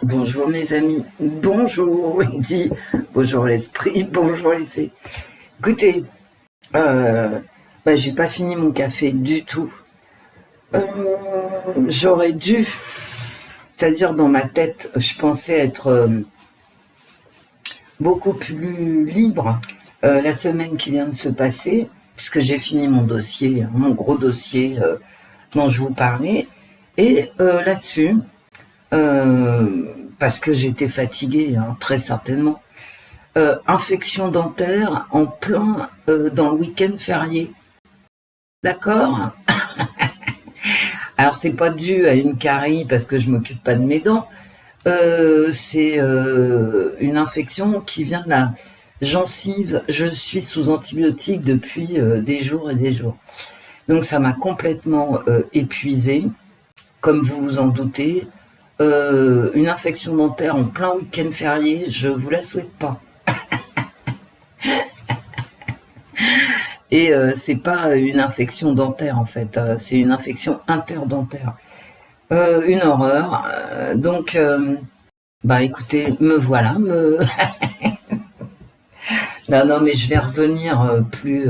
Bonjour mes amis, bonjour Wendy, bonjour l'esprit, bonjour les fées. Écoutez, j'ai pas fini mon café du tout. J'aurais dû, c'est-à-dire dans ma tête, je pensais être beaucoup plus libre la semaine qui vient de se passer, puisque j'ai fini mon dossier, mon gros dossier dont je vous parlais, et là-dessus, parce que j'étais fatiguée, hein, très certainement. Infection dentaire en plein dans le week-end férié. D'accord? Alors c'est pas dû à une carie parce que je m'occupe pas de mes dents. C'est une infection qui vient de la gencive. Je suis sous antibiotiques depuis des jours et des jours. Donc ça m'a complètement épuisée, comme vous vous en doutez. Une infection dentaire en plein week-end férié, je vous la souhaite pas. Et c'est pas une infection dentaire en fait, c'est une infection interdentaire. Une horreur. Donc, écoutez, me voilà. Non, mais je vais revenir plus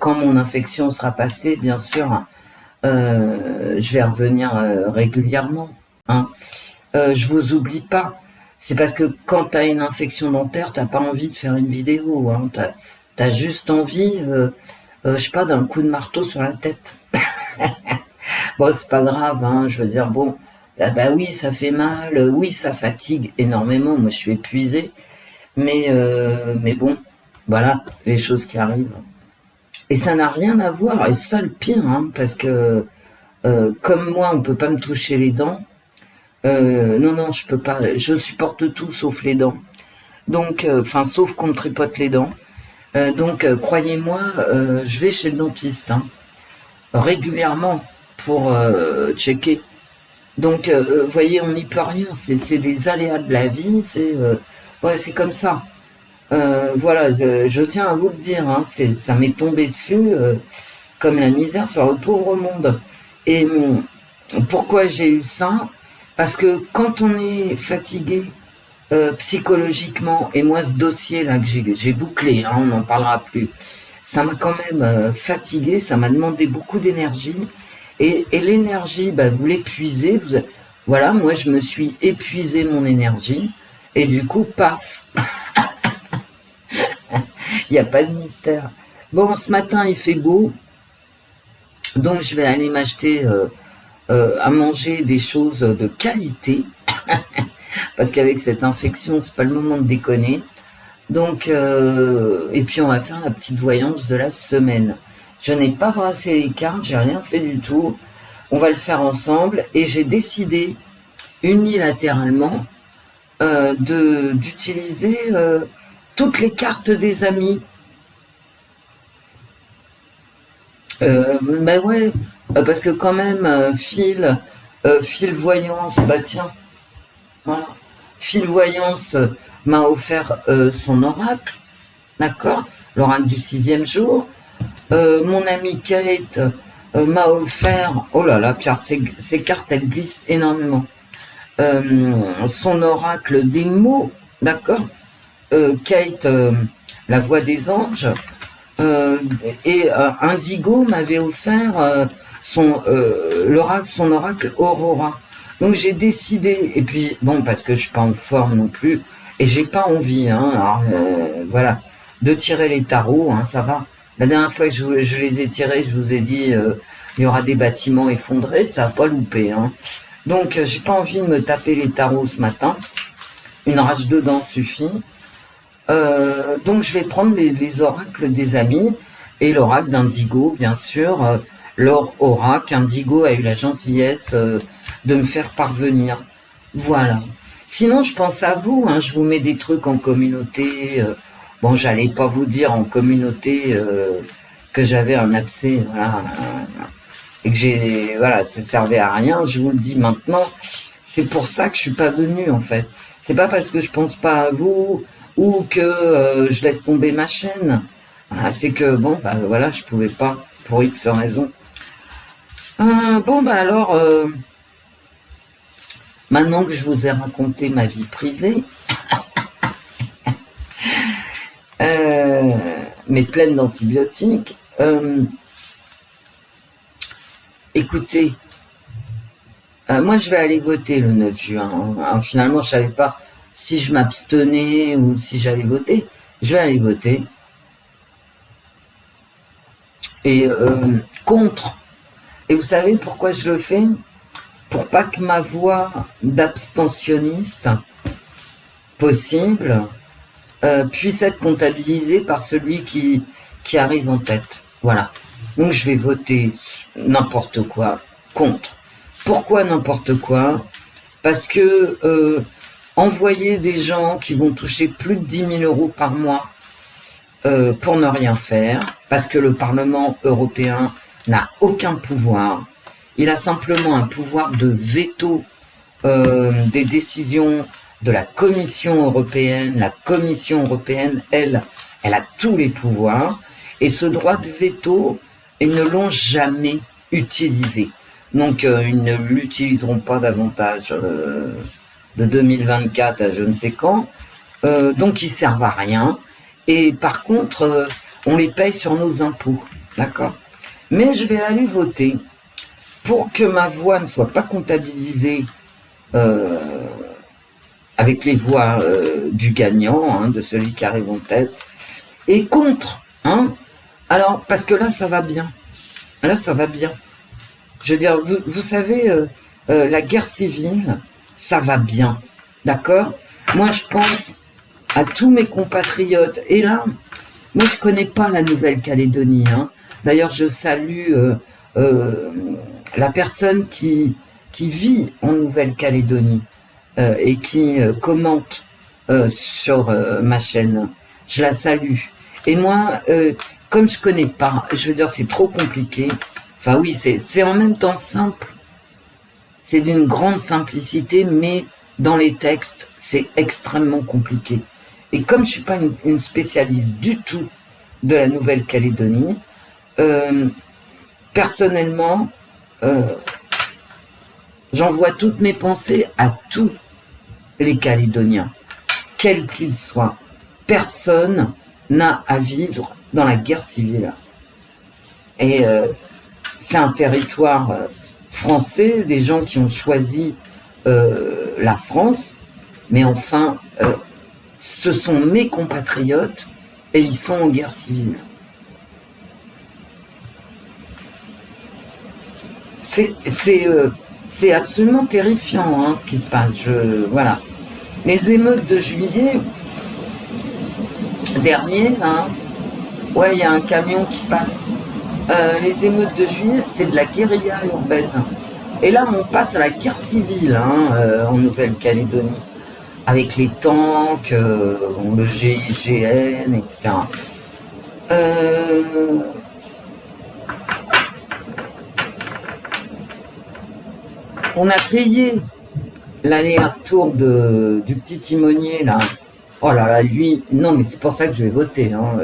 quand mon infection sera passée, bien sûr. Je vais revenir régulièrement. Hein. Je vous oublie pas. C'est parce que quand t'as une infection dentaire, t'as pas envie de faire une vidéo. Hein. T'as juste envie, je sais pas, d'un coup de marteau sur la tête. Bon, c'est pas grave, hein, je veux dire, bon, oui, ça fait mal, oui, ça fatigue énormément, moi je suis épuisée, mais bon, voilà, les choses qui arrivent. Et ça n'a rien à voir, et ça le pire, hein, parce que comme moi, on peut pas me toucher les dents, non, je peux pas, je supporte tout sauf les dents. Donc, sauf qu'on me tripote les dents. Donc, croyez-moi, je vais chez le dentiste, hein, régulièrement pour checker. Donc, vous voyez, on n'y peut rien. C'est les aléas de la vie. C'est comme ça. Voilà, je tiens à vous le dire. Hein, ça m'est tombé dessus comme la misère sur le pauvre monde. Et pourquoi j'ai eu ça? Parce que quand on est fatigué psychologiquement, et moi ce dossier là que j'ai bouclé, hein, on n'en parlera plus, ça m'a quand même fatigué, ça m'a demandé beaucoup d'énergie, et l'énergie, vous l'épuisez, voilà, moi je me suis épuisé mon énergie, et du coup, paf, il n'y a pas de mystère. Bon, ce matin il fait beau, donc je vais aller m'acheter à manger des choses de qualité, parce qu'avec cette infection, c'est pas le moment de déconner. Donc, et puis on va faire la petite voyance de la semaine. Je n'ai pas brassé les cartes, j'ai rien fait du tout. On va le faire ensemble et j'ai décidé unilatéralement d'utiliser toutes les cartes des amis. Ouais, parce que quand même, Phil Voyance, tiens, voilà. Phil Voyance m'a offert son oracle, d'accord, l'oracle du 6e jour. Mon amie Kate m'a offert, oh là là, Pierre, ces cartes elles glissent énormément. Son oracle des mots, d'accord. Kate, la voix des anges. Et Indigo m'avait offert son oracle Aurora. Donc j'ai décidé, et puis bon, parce que je suis pas en forme non plus, et j'ai pas envie, hein, alors, voilà, de tirer les tarots, hein, ça va. La dernière fois que je les ai tirés, je vous ai dit, il y aura des bâtiments effondrés, ça a pas loupé, hein. Donc j'ai pas envie de me taper les tarots ce matin. Une rage de dents suffit. Donc je vais prendre les oracles des amis et l'oracle d'Indigo, bien sûr. Leur oracle, Indigo a eu la gentillesse de me faire parvenir. Voilà. Sinon, je pense à vous, hein, je vous mets des trucs en communauté. Bon, j'allais pas vous dire en communauté que j'avais un abcès, voilà, et que voilà, ça servait à rien. Je vous le dis maintenant. C'est pour ça que je suis pas venue, en fait. C'est pas parce que je pense pas à vous ou que je laisse tomber ma chaîne. C'est que, bon, voilà, je pouvais pas, pour X raisons. Alors, Maintenant que je vous ai raconté ma vie privée, mais pleine d'antibiotiques, écoutez, moi je vais aller voter le 9 juin. Hein. Finalement, je savais pas si je m'abstenais ou si j'allais voter. Je vais aller voter. Et contre. Et vous savez pourquoi je le fais? Pour pas que ma voix d'abstentionniste possible puisse être comptabilisée par celui qui arrive en tête. Voilà. Donc je vais voter n'importe quoi contre. Pourquoi n'importe quoi? Parce que envoyer des gens qui vont toucher plus de 10 000 € par mois pour ne rien faire, parce que le Parlement européen n'a aucun pouvoir. Il a simplement un pouvoir de veto des décisions de la Commission européenne. La Commission européenne, elle a tous les pouvoirs. Et ce droit de veto, ils ne l'ont jamais utilisé. Donc, ils ne l'utiliseront pas davantage de 2024 à je ne sais quand. Donc, ils servent à rien. Et par contre, on les paye sur nos impôts. D'accord? Mais je vais aller voter pour que ma voix ne soit pas comptabilisée avec les voix du gagnant, hein, de celui qui arrive en tête, et contre. Hein. Alors, parce que là, ça va bien. Là, ça va bien. Je veux dire, vous savez, la guerre civile, ça va bien. D'accord? Moi, je pense à tous mes compatriotes. Et là, moi, je connais pas la Nouvelle-Calédonie. Hein. D'ailleurs, je salue la personne qui vit en Nouvelle-Calédonie et qui commente sur ma chaîne. Je la salue. Et moi, comme je connais pas, je veux dire, c'est trop compliqué. Enfin oui, c'est en même temps simple. C'est d'une grande simplicité, mais dans les textes, c'est extrêmement compliqué. Et comme je suis pas une spécialiste du tout de la Nouvelle-Calédonie, personnellement, j'envoie toutes mes pensées à tous les Calédoniens, quels qu'ils soient. Personne n'a à vivre dans la guerre civile. Et c'est un territoire français, des gens qui ont choisi la France, mais enfin, ce sont mes compatriotes et ils sont en guerre civile. C'est absolument terrifiant hein, ce qui se passe. Voilà. Les émeutes de juillet dernier, hein, ouais, il y a un camion qui passe. Les émeutes de juillet, c'était de la guérilla urbaine. Et là, on passe à la guerre civile hein, en Nouvelle-Calédonie, avec les tanks, le GIGN, etc. On a payé l'aller-retour du petit timonier, là. Oh là là, lui, non, mais c'est pour ça que je vais voter. Hein.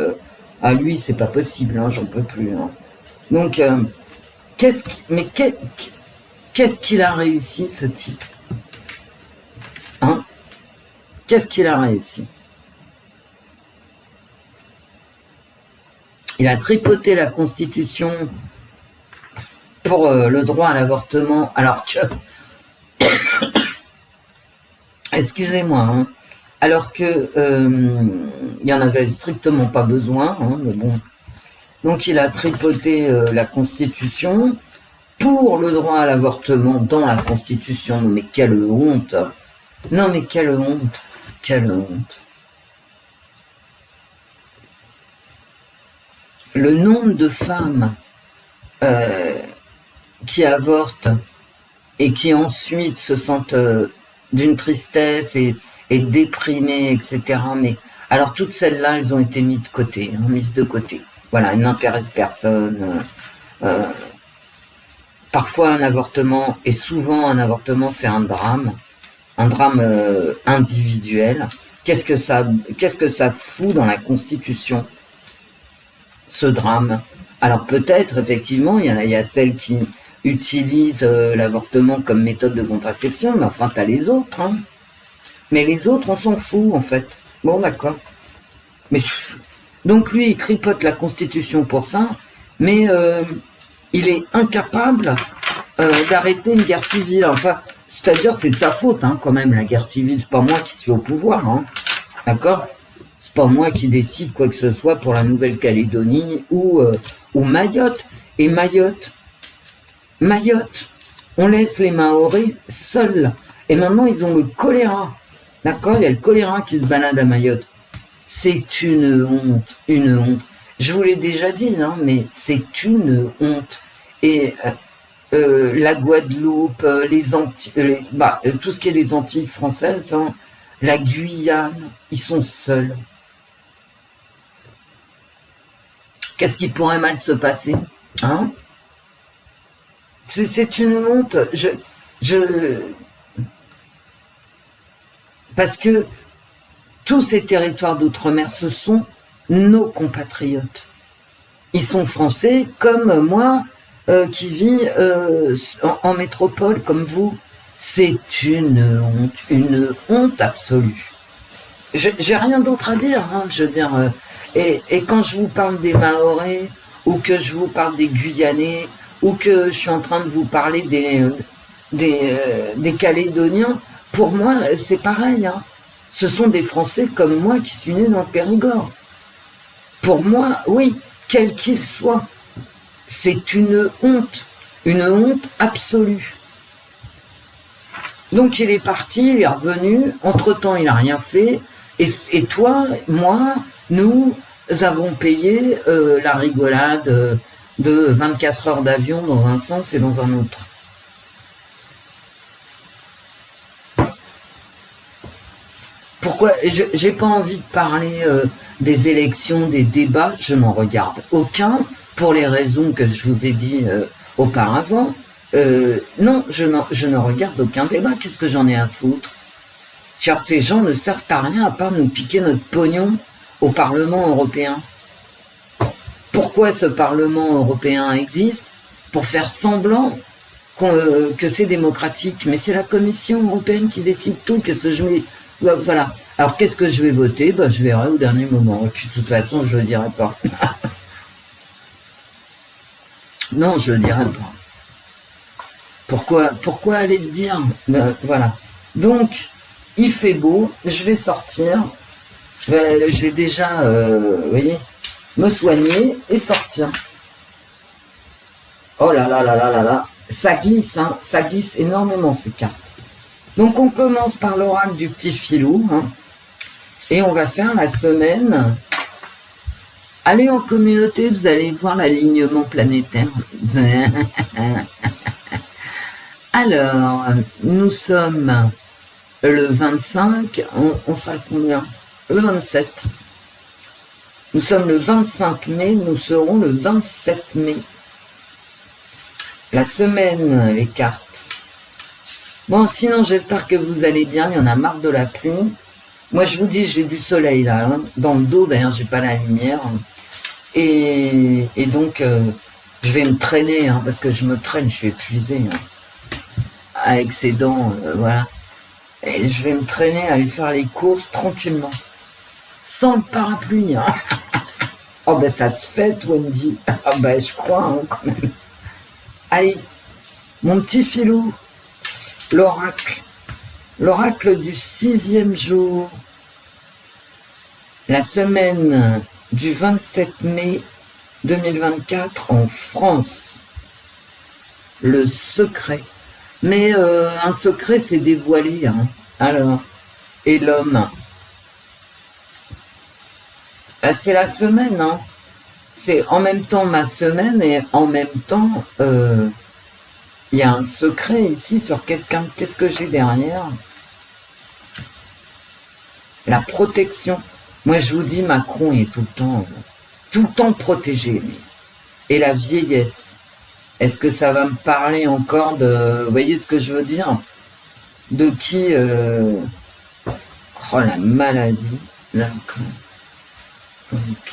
À lui, c'est pas possible, hein, j'en peux plus. Hein. Donc, qu'est-ce qu'il a réussi, ce type hein? Qu'est-ce qu'il a réussi? Il a tripoté la Constitution pour le droit à l'avortement, alors que... Excusez-moi, hein, alors que il y en avait strictement pas besoin, hein, mais bon. Donc il a tripoté la Constitution pour le droit à l'avortement dans la Constitution. Mais quelle honte! Non mais quelle honte! Quelle honte! Le nombre de femmes qui avortent et qui ensuite se sentent d'une tristesse et déprimées, etc. Mais alors toutes celles-là, elles ont été mises de côté, hein, mises de côté. Voilà, elles n'intéressent personne. Parfois un avortement, et souvent un avortement, c'est un drame individuel. Qu'est-ce que ça fout dans la Constitution, ce drame? Alors peut-être, effectivement, il y a celles qui utilisent l'avortement comme méthode de contraception, mais enfin, t'as les autres, hein. Mais les autres, on s'en fout, en fait. Bon, d'accord. Mais donc lui, il tripote la Constitution pour ça, mais il est incapable d'arrêter une guerre civile. Enfin, c'est-à-dire, c'est de sa faute, hein, quand même, la guerre civile. C'est pas moi qui suis au pouvoir, hein. D'accord? C'est pas moi qui décide quoi que ce soit pour la Nouvelle-Calédonie ou Mayotte. Et Mayotte, on laisse les Maoris seuls. Et maintenant, ils ont le choléra. D'accord? Il y a le choléra qui se balade à Mayotte. C'est une honte, une honte. Je vous l'ai déjà dit, hein, mais c'est une honte. Et la Guadeloupe, les Antilles, tout ce qui est les Antilles françaises, hein, la Guyane, ils sont seuls. Qu'est-ce qui pourrait mal se passer, hein? C'est une honte. Parce que tous ces territoires d'outre-mer, ce sont nos compatriotes. Ils sont français comme moi, qui vis en métropole, comme vous. C'est une honte absolue. J'ai rien d'autre à dire, hein, je veux dire. Et quand je vous parle des Mahorais, ou que je vous parle des Guyanais, ou que je suis en train de vous parler des Calédoniens, pour moi, c'est pareil, hein. Ce sont des Français comme moi qui suis né dans le Périgord. Pour moi, oui, quel qu'il soit, c'est une honte absolue. Donc il est parti, il est revenu, entre-temps il n'a rien fait, et toi, moi, nous avons payé la rigolade de 24 heures d'avion dans un sens et dans un autre. Pourquoi? J'ai pas envie de parler des élections, des débats, je n'en regarde aucun, pour les raisons que je vous ai dit auparavant. Non, je ne regarde aucun débat, qu'est-ce que j'en ai à foutre? Car ces gens ne servent à rien à part nous piquer notre pognon au Parlement européen. Pourquoi ce Parlement européen existe? Pour faire semblant que c'est démocratique, mais c'est la Commission européenne qui décide tout, qu'est-ce que je mets... Voilà. Alors, qu'est-ce que je vais voter? Je verrai au dernier moment. Et puis, de toute façon, je ne le dirai pas. Non, je ne le dirai pas. Pourquoi aller le dire? Voilà. Donc, il fait beau. Je vais sortir. Je vais déjà, vous voyez, me soigner et sortir. Oh là là là là là là. Ça glisse, hein. Ça glisse énormément, ces cartes. Donc, on commence par l'oracle du petit filou, hein, et on va faire la semaine. Allez en communauté, vous allez voir l'alignement planétaire. Alors, nous sommes le 25, on sera le combien? Le 27. Nous sommes le 25 mai, nous serons le 27 mai. La semaine, les cartes. Bon, sinon, j'espère que vous allez bien. Il y en a marre de la pluie. Moi, je vous dis, j'ai du soleil, là. Hein. Dans le dos, d'ailleurs, j'ai pas la lumière. Et donc, je vais me traîner, hein, parce que je me traîne, je suis épuisée. Hein, avec ces dents, voilà. Et je vais me traîner, aller faire les courses tranquillement. Sans le parapluie, hein. Oh, ben, ça se fait, Wendy. Ah, ben, je crois, hein, quand même. Allez, mon petit filou. L'oracle. L'oracle du 6e jour. La semaine du 27 mai 2024 en France. Le secret. Mais un secret, c'est dévoilé. Hein. Alors, et l'homme. C'est la semaine. Hein. C'est en même temps ma semaine et en même temps... il y a un secret ici sur quelqu'un. Qu'est-ce que j'ai derrière? La protection. Moi, je vous dis, Macron est tout le temps protégé, lui. Et la vieillesse. Est-ce que ça va me parler encore de... Vous voyez ce que je veux dire? De qui... Oh, la maladie. D'accord. Ok.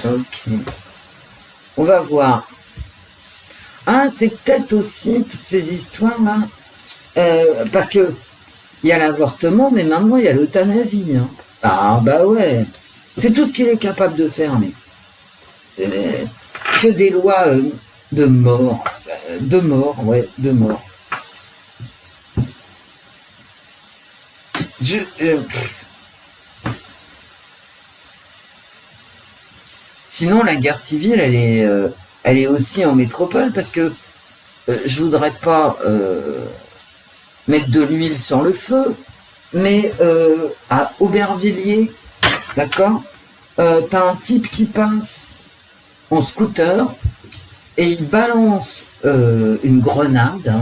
Ok. On va voir. Ah, c'est peut-être aussi toutes ces histoires-là. Parce que il y a l'avortement, mais maintenant il y a l'euthanasie. Hein. Ah bah ouais. C'est tout ce qu'il est capable de faire, mais que des lois de mort. De mort, ouais, de mort. Je, Sinon, la guerre civile, elle est aussi en métropole parce que je voudrais pas mettre de l'huile sur le feu, mais à Aubervilliers, d'accord, t'as un type qui passe en scooter et il balance une grenade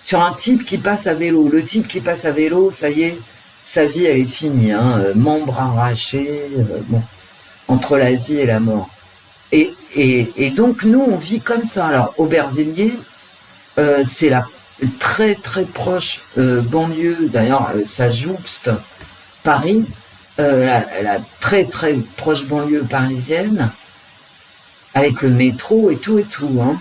sur un type qui passe à vélo. Le type qui passe à vélo, ça y est, sa vie elle est finie, hein, membre arraché, bon, entre la vie et la mort. Et donc nous on vit comme ça. Alors Aubervilliers, c'est la très très proche banlieue, d'ailleurs ça jouxte Paris, la très très proche banlieue parisienne, avec le métro et tout, hein.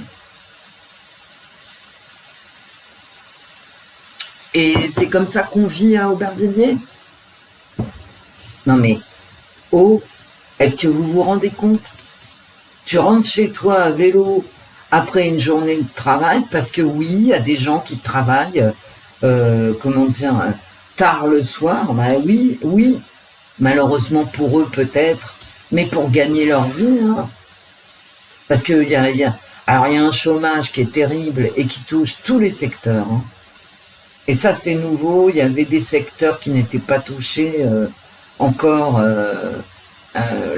Et c'est comme ça qu'on vit à Aubervilliers. Non mais, oh, est-ce que vous vous rendez compte? Tu rentres chez toi à vélo après une journée de travail, parce que oui, il y a des gens qui travaillent, comment dire, tard le soir, bah oui, oui, malheureusement pour eux peut-être, mais pour gagner leur vie, hein. Parce que alors il y a un chômage qui est terrible et qui touche tous les secteurs, hein. Et ça c'est nouveau, il y avait des secteurs qui n'étaient pas touchés encore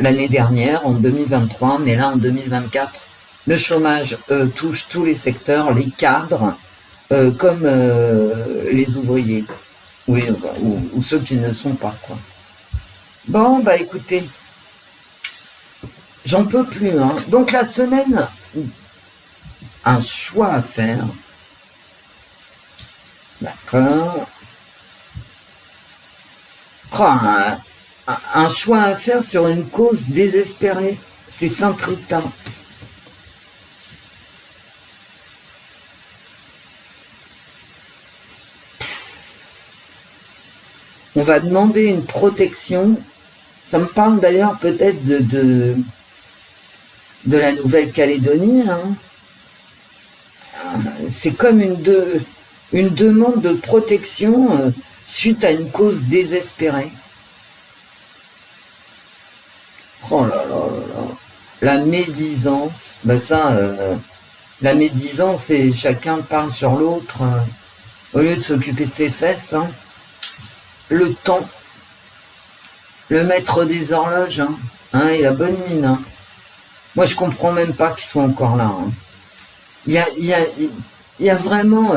l'année dernière, en 2023, mais là en 2024, le chômage touche tous les secteurs, les cadres, comme les ouvriers, ou ceux qui ne sont pas, quoi. Bon, bah écoutez, j'en peux plus, hein. Donc la semaine, un choix à faire. D'accord. Oh, un choix à faire sur une cause désespérée. C'est Saint-Rita. On va demander une protection. Ça me parle d'ailleurs peut-être de la Nouvelle-Calédonie, hein. C'est comme une demande de protection suite à une cause désespérée. Oh là là là là. La médisance, ben ça, la médisance, c'est chacun parle sur l'autre, au lieu de s'occuper de ses fesses, hein. Le temps, le maître des horloges, hein, il a bonne mine, hein. Moi, je comprends même pas qu'ils soient encore là, hein. Il y a vraiment,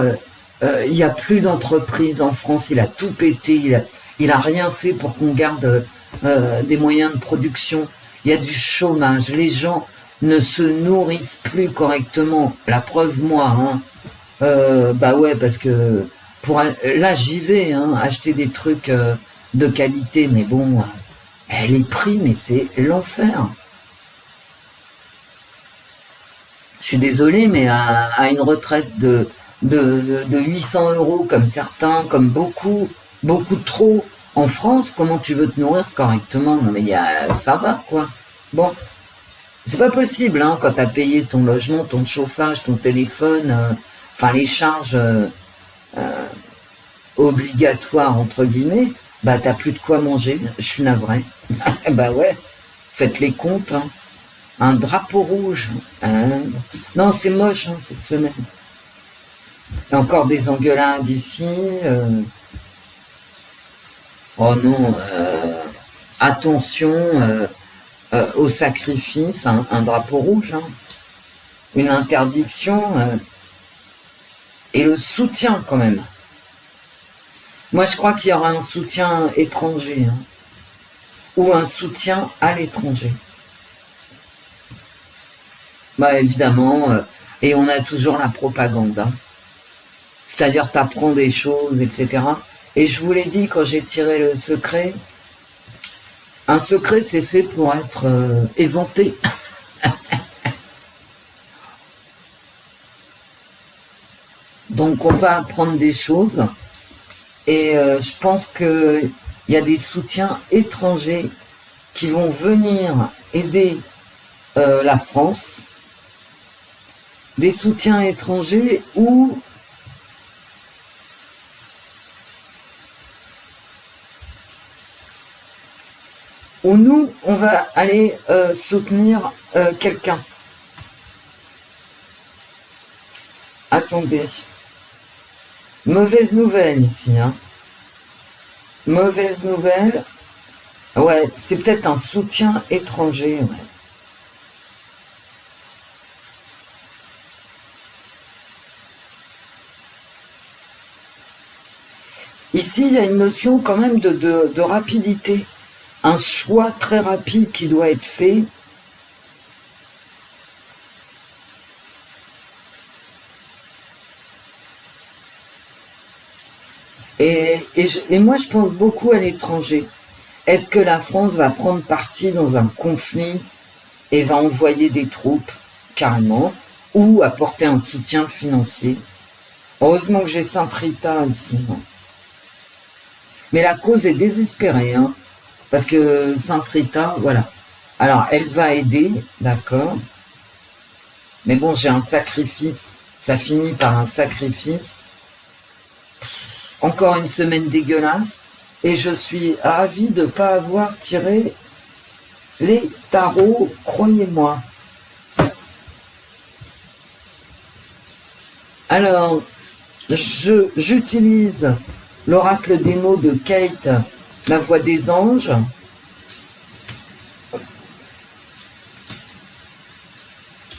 il y a plus d'entreprises en France. Il a tout pété. Il a rien fait pour qu'on garde des moyens de production. Il y a du chômage. Les gens ne se nourrissent plus correctement. La preuve, moi, hein. Bah ouais, parce que là, j'y vais, hein, acheter des trucs de qualité. Mais bon, les prix, mais c'est l'enfer. Je suis désolé, mais à une retraite de 800 euros, comme certains, comme beaucoup, beaucoup trop, en France, comment tu veux te nourrir correctement? Non mais ça va, quoi. Bon, c'est pas possible, hein, quand t'as payé ton logement, ton chauffage, ton téléphone, enfin les charges obligatoires, entre guillemets, bah t'as plus de quoi manger, je suis navré. Bah ouais, faites les comptes, hein. Un drapeau rouge. Non, c'est moche, hein, cette semaine. Il y a encore des engueulades ici. Oh non, attention au sacrifice, un drapeau rouge, hein. Une interdiction et le soutien quand même. Moi, je crois qu'il y aura un soutien étranger, hein, ou un soutien à l'étranger. Bah évidemment, et on a toujours la propagande, hein. C'est-à-dire t'apprends des choses, etc. Et je vous l'ai dit quand j'ai tiré le secret, un secret c'est fait pour être éventé. Donc on va apprendre des choses et je pense qu'il y a des soutiens étrangers qui vont venir aider la France, des soutiens étrangers où nous, on va aller soutenir quelqu'un. Attendez. Mauvaise nouvelle ici, hein. Mauvaise nouvelle. Ouais, c'est peut-être un soutien étranger, ouais. Ici, il y a une notion quand même de rapidité. Un choix très rapide qui doit être fait. Et moi, je pense beaucoup à l'étranger. Est-ce que la France va prendre parti dans un conflit et va envoyer des troupes, carrément, ou apporter un soutien financier? Heureusement que j'ai Saint-Rita ici. Mais la cause est désespérée, hein, parce que Saint-Rita, voilà. Alors, elle va aider, d'accord. Mais bon, j'ai un sacrifice. Ça finit par un sacrifice. Encore une semaine dégueulasse. Et je suis ravie de ne pas avoir tiré les tarots, croyez-moi. Alors, j'utilise l'oracle des mots de Kate, la voix des anges.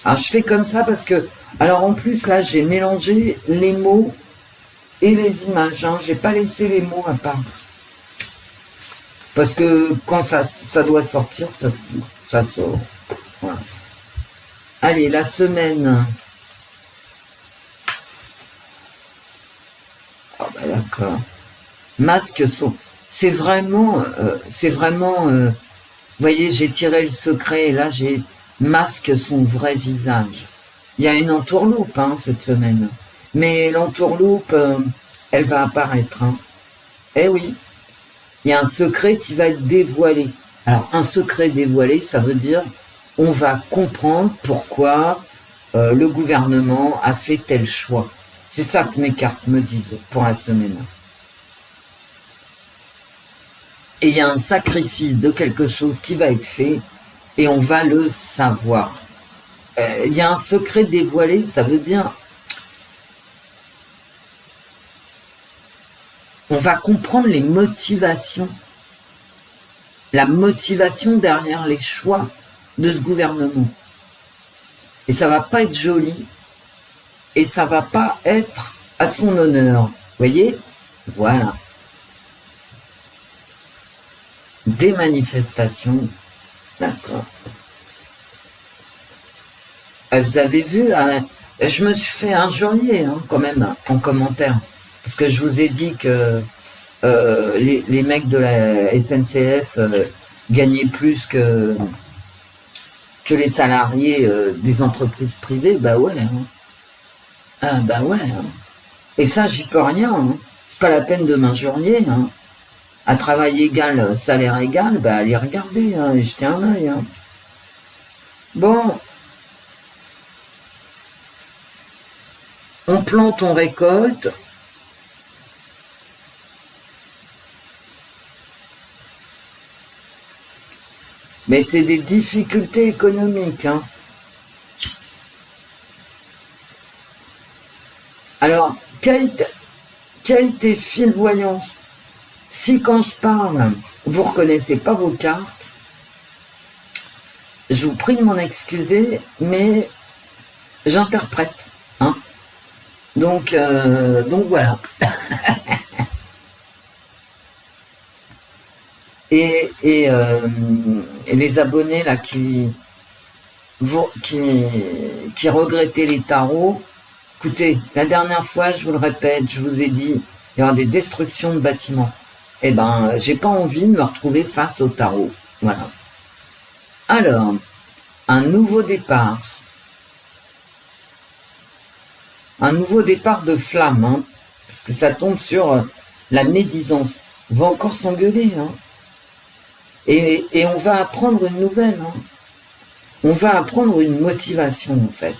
Alors, je fais comme ça parce que, alors en plus, là, j'ai mélangé les mots et les images. Hein. J'ai pas laissé les mots à part. Parce que quand ça doit sortir, ça sort. Voilà. Allez, la semaine. Oh, bah d'accord. Masque sont. C'est vraiment. Vous voyez, j'ai tiré le secret et là, j'ai masque son vrai visage. Il y a une entourloupe hein, cette semaine. Mais l'entourloupe, elle va apparaître. Hein. Eh oui. Il y a un secret qui va être dévoilé. Alors, un secret dévoilé, ça veut dire on va comprendre pourquoi le gouvernement a fait tel choix. C'est ça que mes cartes me disent pour la semaine. Et il y a un sacrifice de quelque chose qui va être fait et on va le savoir. Il y a un secret dévoilé, ça veut dire on va comprendre les motivations, la motivation derrière les choix de ce gouvernement. Et ça va pas être joli, et ça va pas être à son honneur. Vous voyez? Voilà. Des manifestations. D'accord. Vous avez vu, je me suis fait injurier hein, quand même en commentaire. Parce que je vous ai dit que les mecs de la SNCF gagnaient plus que les salariés des entreprises privées. Bah ouais. Hein. Ah bah ouais. Hein. Et ça, j'y peux rien. Hein. C'est pas la peine de m'injurier. Hein. À travail égal, salaire égal, bah allez regarder hein, et jeter un œil. Hein. Bon. On plante, on récolte. Mais c'est des difficultés économiques. Hein. Alors, Kate et fil voyance. Si quand je parle, vous ne reconnaissez pas vos cartes, je vous prie de m'en excuser, mais j'interprète. Hein. Donc voilà. Et les abonnés là qui regrettaient les tarots, écoutez, la dernière fois, je vous le répète, je vous ai dit, il y aura des destructions de bâtiments. Eh ben, j'ai pas envie de me retrouver face au tarot. Voilà. Alors, un nouveau départ. un nouveau départ de flamme, hein, parce que ça tombe sur la médisance. On va encore s'engueuler, hein, et on va apprendre une nouvelle, hein. On va apprendre une motivation, en fait.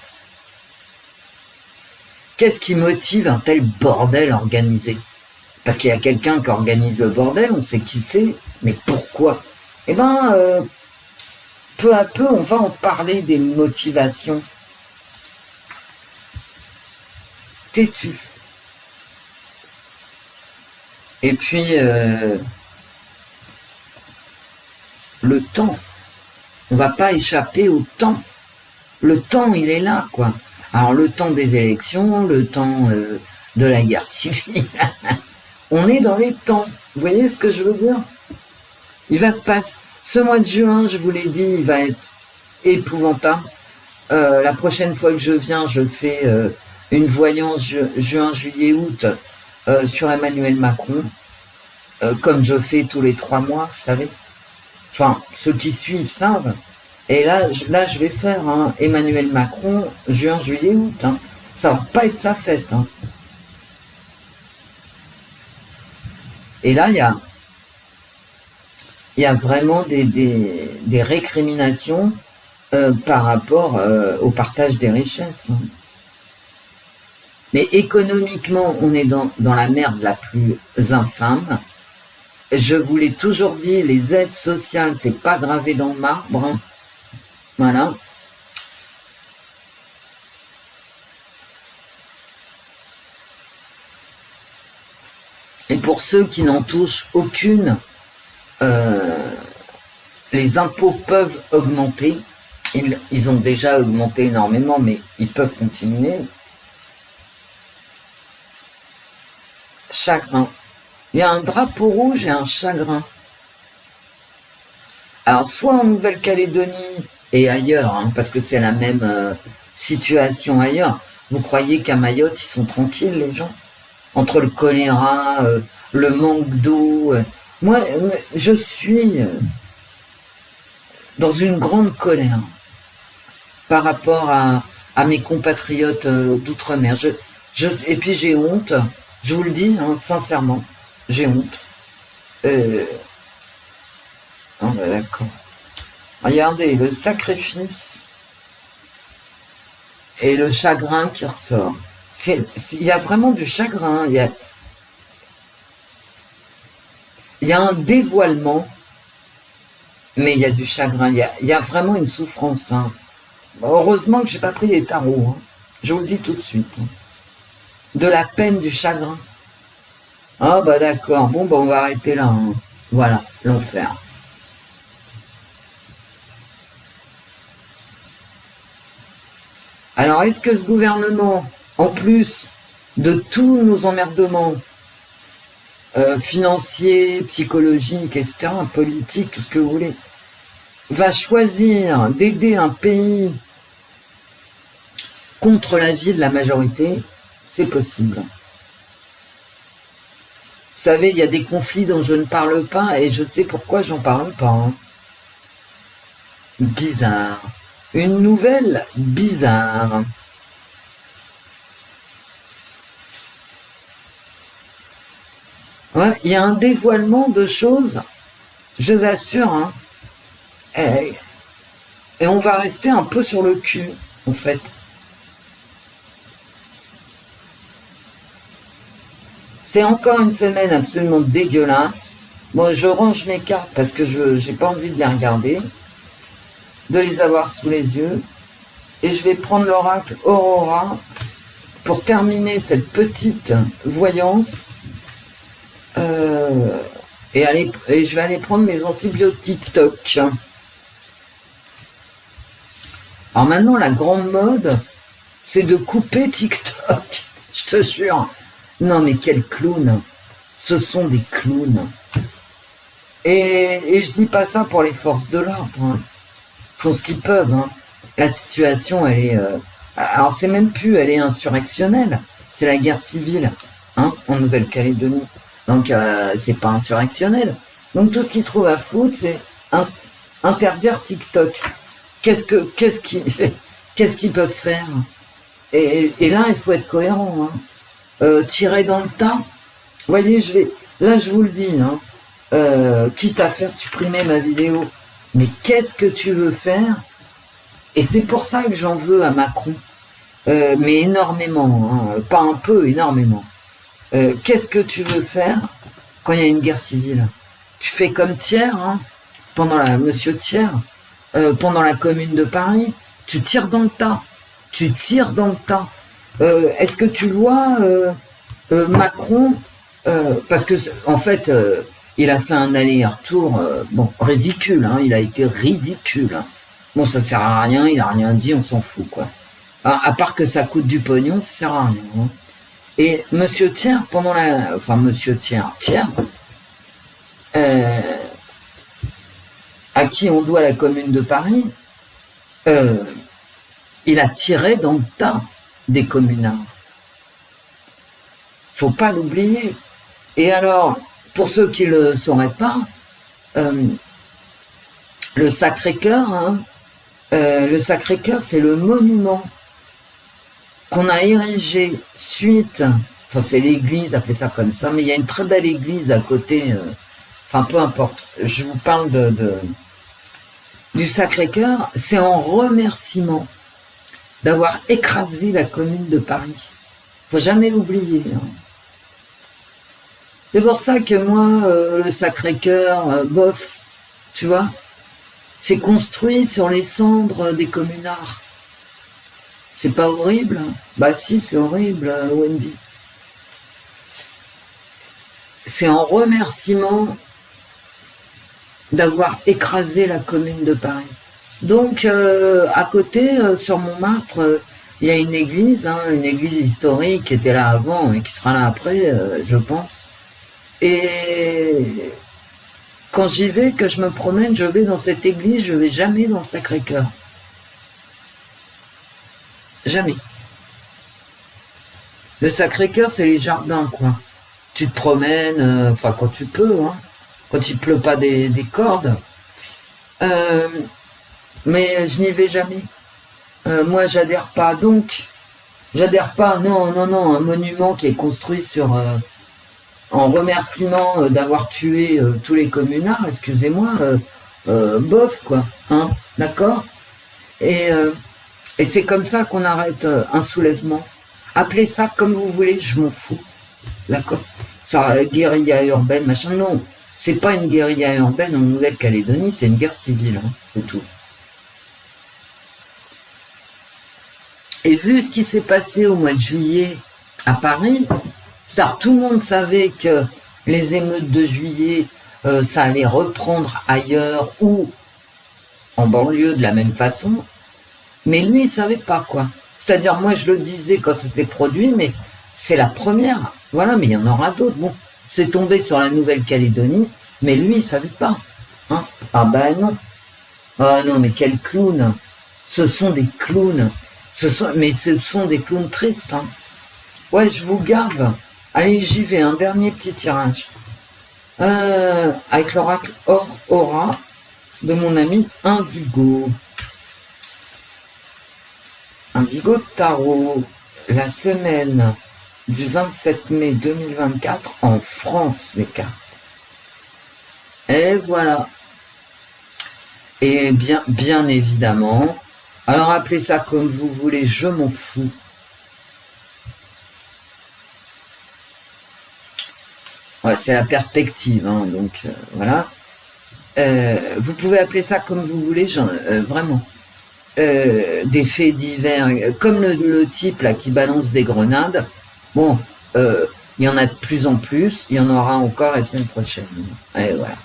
Qu'est-ce qui motive un tel bordel organisé? Parce qu'il y a quelqu'un qui organise le bordel, on sait qui c'est, mais pourquoi? Eh ben, peu à peu, on va en parler des motivations. Têtu. Et puis, le temps. On va pas échapper au temps. Le temps, il est là, quoi. Alors, le temps des élections, le temps de la guerre civile. On est dans les temps. Vous voyez ce que je veux dire? Il va se passer... Ce mois de juin, je vous l'ai dit, il va être épouvantable. La prochaine fois que je viens, je fais une voyance juin, juillet, août sur Emmanuel Macron, comme je fais tous les 3 mois, vous savez. Enfin, ceux qui suivent savent. Et là je vais faire Emmanuel Macron, juin, juillet, août. Hein. Ça va pas être sa fête. Hein. Et là, il y a vraiment des récriminations par rapport au partage des richesses. Hein. Mais économiquement, on est dans la merde la plus infâme. Je vous l'ai toujours dit, les aides sociales, c'est pas gravé dans le marbre. Hein. Voilà. Et pour ceux qui n'en touchent aucune, les impôts peuvent augmenter. Ils ont déjà augmenté énormément, mais ils peuvent continuer. Chagrin. Il y a un drapeau rouge et un chagrin. Alors, soit en Nouvelle-Calédonie et ailleurs, hein, parce que c'est la même situation ailleurs, vous croyez qu'à Mayotte, ils sont tranquilles, les gens? Entre le choléra, le manque d'eau. Moi, je suis dans une grande colère par rapport à mes compatriotes d'outre-mer. Et puis j'ai honte, je vous le dis hein, sincèrement, j'ai honte. Oh, bah, d'accord. Regardez, le sacrifice et le chagrin qui ressort. Il y a vraiment du chagrin, il y a un dévoilement, mais il y a du chagrin, il y a vraiment une souffrance. Hein. Heureusement que j'ai pas pris les tarots, hein. Je vous le dis tout de suite. Hein. De la peine, du chagrin. Ah bah d'accord, bon bah on va arrêter là. Hein. Voilà, l'enfer. Alors est-ce que ce gouvernement, en plus de tous nos emmerdements financiers, psychologiques, etc., politiques, tout ce que vous voulez, va choisir d'aider un pays contre l'avis de la majorité? C'est possible. Vous savez, il y a des conflits dont je ne parle pas et je sais pourquoi j'en parle pas. Hein. Bizarre. Une nouvelle bizarre. Ouais, il y a un dévoilement de choses, je vous assure, hein. Et on va rester un peu sur le cul, en fait. C'est encore une semaine absolument dégueulasse. Bon, je range mes cartes parce que je n'ai pas envie de les regarder, de les avoir sous les yeux. Et je vais prendre l'oracle Aurora pour terminer cette petite voyance. Et je vais aller prendre mes antibiotiques TikTok. Alors maintenant, la grande mode, c'est de couper TikTok. Je te jure. Non mais quel clown. Ce sont des clowns. Et je dis pas ça pour les forces de l'ordre. Hein. Ils font ce qu'ils peuvent. Hein. La situation, elle est... alors c'est même plus, elle est insurrectionnelle. C'est la guerre civile hein, en Nouvelle-Calédonie. Donc c'est pas insurrectionnel. Donc tout ce qu'ils trouvent à foutre, c'est interdire TikTok. Qu'est-ce qu'ils peuvent faire? Et là, il faut être cohérent. Hein. Tirer dans le tas. Vous voyez, là, je vous le dis, hein, quitte à faire supprimer ma vidéo, mais qu'est-ce que tu veux faire? Et c'est pour ça que j'en veux à Macron, mais énormément, hein, pas un peu, énormément. Qu'est-ce que tu veux faire quand il y a une guerre civile? Tu fais comme Thiers, hein, Monsieur Thiers, pendant la Commune de Paris, tu tires dans le tas. Tu tires dans le tas. Est-ce que tu vois Macron, parce que en fait, il a fait un aller-retour, bon, ridicule, hein, il a été ridicule. Hein. Bon, ça sert à rien, il a rien dit, on s'en fout, quoi. À part que ça coûte du pognon, ça sert à rien. Hein. Et Monsieur Thiers, Monsieur Thiers, à qui on doit la Commune de Paris, il a tiré dans le tas des communards. Faut pas l'oublier. Et alors, pour ceux qui le sauraient pas, le Sacré-Cœur, hein, c'est le monument qu'on a érigé suite, enfin c'est l'église, appelez ça comme ça, mais il y a une très belle église à côté, enfin peu importe, je vous parle du Sacré-Cœur, c'est en remerciement d'avoir écrasé la Commune de Paris. Faut jamais l'oublier. Hein. C'est pour ça que moi, le Sacré-Cœur, bof, tu vois, c'est construit sur les cendres des communards. C'est pas horrible? Bah si, c'est horrible, Wendy. C'est en remerciement d'avoir écrasé la Commune de Paris. Donc, à côté, sur Montmartre, il y a une église historique qui était là avant et qui sera là après, je pense. Et quand j'y vais, que je me promène, je vais dans cette église, je vais jamais dans le Sacré-Cœur. Jamais. Le Sacré-Cœur, c'est les jardins, quoi. Tu te promènes, enfin, quand tu peux, hein, quand il pleut pas des cordes. Mais je n'y vais jamais. Moi, j'adhère pas. Donc, j'adhère pas. Non, un monument qui est construit sur... en remerciement d'avoir tué tous les communards, excusez-moi, bof, quoi. Hein, d'accord? Et c'est comme ça qu'on arrête un soulèvement. Appelez ça comme vous voulez, je m'en fous. D'accord? Ça, guérilla urbaine, machin. Non, c'est pas une guérilla urbaine en Nouvelle-Calédonie, c'est une guerre civile, hein, c'est tout. Et vu ce qui s'est passé au mois de juillet à Paris, tout le monde savait que les émeutes de juillet, ça allait reprendre ailleurs ou en banlieue de la même façon. Mais lui, il savait pas, quoi. C'est-à-dire, moi, je le disais quand ça s'est produit, mais c'est la première. Voilà, mais il y en aura d'autres. Bon, c'est tombé sur la Nouvelle-Calédonie, mais lui, il savait pas. Hein? Ah ben non. Ah non, mais quel clown. Ce sont des clowns. Mais ce sont des clowns tristes. Hein. Ouais, je vous garde. Allez, j'y vais, un dernier petit tirage. Avec l'oracle Aura de mon ami Indigo. Indigo Tarot, la semaine du 27 mai 2024 en France, les cartes. Et voilà. Et bien évidemment, alors appelez ça comme vous voulez, je m'en fous. Ouais, c'est la perspective, hein, donc voilà. Vous pouvez appeler ça comme vous voulez, vraiment. Des faits divers, comme le type là qui balance des grenades. Bon, il y en a de plus en plus, il y en aura encore la semaine prochaine. Et voilà.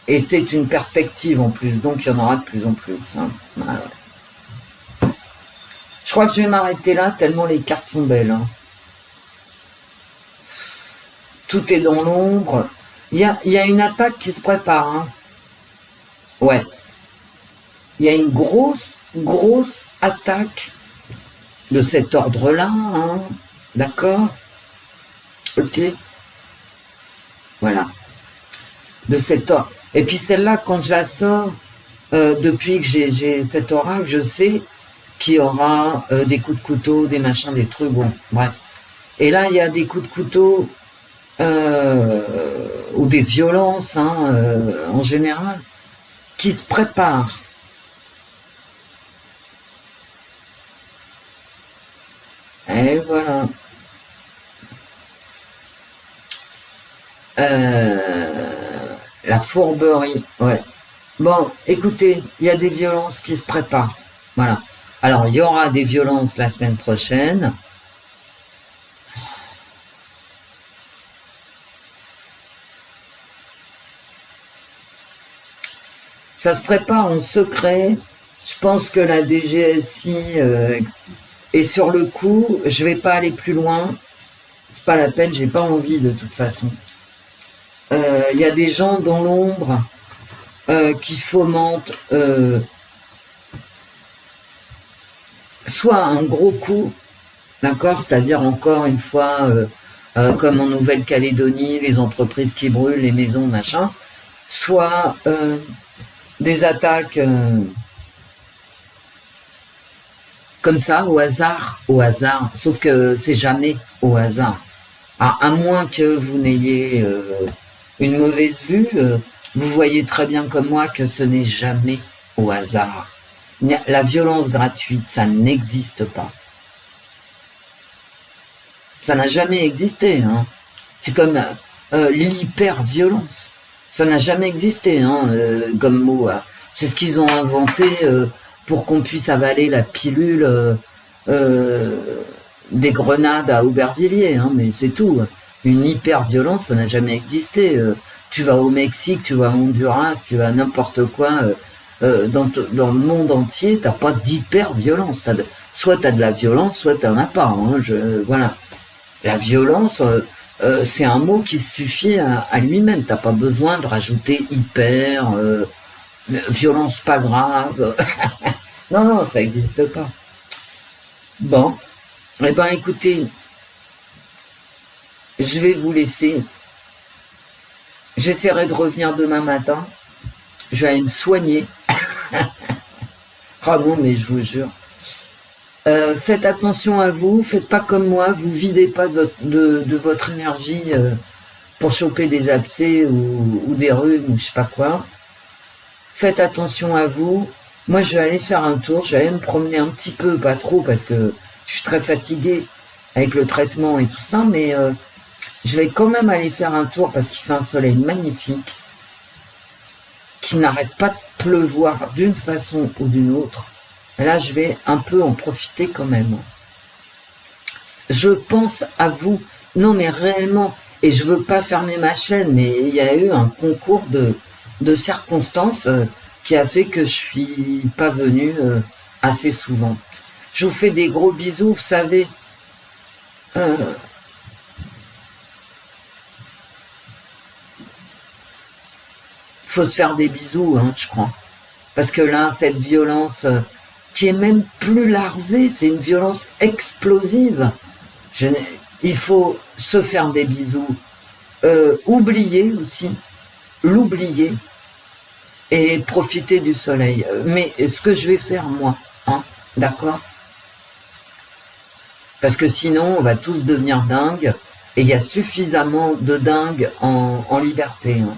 Et c'est une perspective en plus, donc il y en aura de plus en plus. Hein. Voilà. Je crois que je vais m'arrêter là, tellement les cartes sont belles. Hein. Tout est dans l'ombre. Il y a une attaque qui se prépare. Hein. Ouais. Il y a une grosse attaque de cet ordre-là. Hein. D'accord? Ok. Voilà. De cet ordre. Et puis celle-là, quand je la sors, depuis que j'ai cet oracle, je sais qu'il y aura des coups de couteau, des machins, des trucs, bon, bref. Et là, il y a des coups de couteau ou des violences, hein, en général, qui se préparent. Et voilà. La fourberie, ouais. Bon, écoutez, il y a des violences qui se préparent. Voilà. Alors, il y aura des violences la semaine prochaine. Ça se prépare en secret. Je pense que la DGSI est sur le coup. Je vais pas aller plus loin. C'est pas la peine, j'ai pas envie de toute façon. Il y a des gens dans l'ombre qui fomentent soit un gros coup, d'accord, c'est-à-dire encore une fois, comme en Nouvelle-Calédonie, les entreprises qui brûlent, les maisons, machin, soit des attaques comme ça, au hasard, sauf que c'est jamais au hasard. À moins que vous n'ayez une mauvaise vue, vous voyez très bien comme moi que ce n'est jamais au hasard. La violence gratuite, ça n'existe pas. Ça n'a jamais existé. Hein. C'est comme l'hyper-violence. Ça n'a jamais existé hein, comme mot. Hein. C'est ce qu'ils ont inventé pour qu'on puisse avaler la pilule des grenades à Aubervilliers. Hein, mais c'est tout. Une hyper-violence, ça n'a jamais existé. Tu vas au Mexique, tu vas à Honduras, tu vas à n'importe quoi. Dans le monde entier, t'as pas d'hyper-violence. Soit t'as de la violence, soit t'en as pas. Hein, voilà. La violence, c'est un mot qui suffit à lui-même. T'as pas besoin de rajouter hyper, violence pas grave. Non, ça n'existe pas. Bon, eh ben écoutez, je vais vous laisser. J'essaierai de revenir demain matin. Je vais aller me soigner. Ah non, mais je vous jure. Faites attention à vous, faites pas comme moi, vous videz pas de votre énergie pour choper des abcès ou des rhumes ou je sais pas quoi. Faites attention à vous. Moi, je vais aller faire un tour, je vais aller me promener un petit peu, pas trop, parce que je suis très fatiguée avec le traitement et tout ça, mais je vais quand même aller faire un tour parce qu'il fait un soleil magnifique, qui n'arrête pas de pleuvoir d'une façon ou d'une autre. Et là, je vais un peu en profiter quand même. Je pense à vous. Non, mais réellement, et je veux pas fermer ma chaîne, mais il y a eu un concours de circonstances qui a fait que je suis pas venue assez souvent. Je vous fais des gros bisous, vous savez. Faut se faire des bisous, hein, je crois. Parce que là, cette violence qui est même plus larvée, c'est une violence explosive. Il faut se faire des bisous. Oublier aussi, l'oublier et profiter du soleil. Mais ce que je vais faire moi, hein, d'accord? Parce que sinon, on va tous devenir dingues et il y a suffisamment de dingues en liberté. Hein.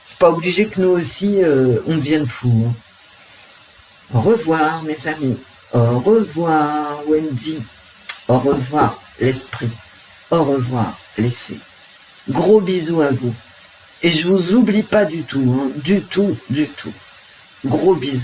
C'est pas obligé que nous aussi on devienne fous. Hein. Au revoir mes amis. Au revoir Wendy. Au revoir l'esprit. Au revoir les fées. Gros bisous à vous. Et je vous oublie pas du tout. Hein. Du tout. Gros bisous.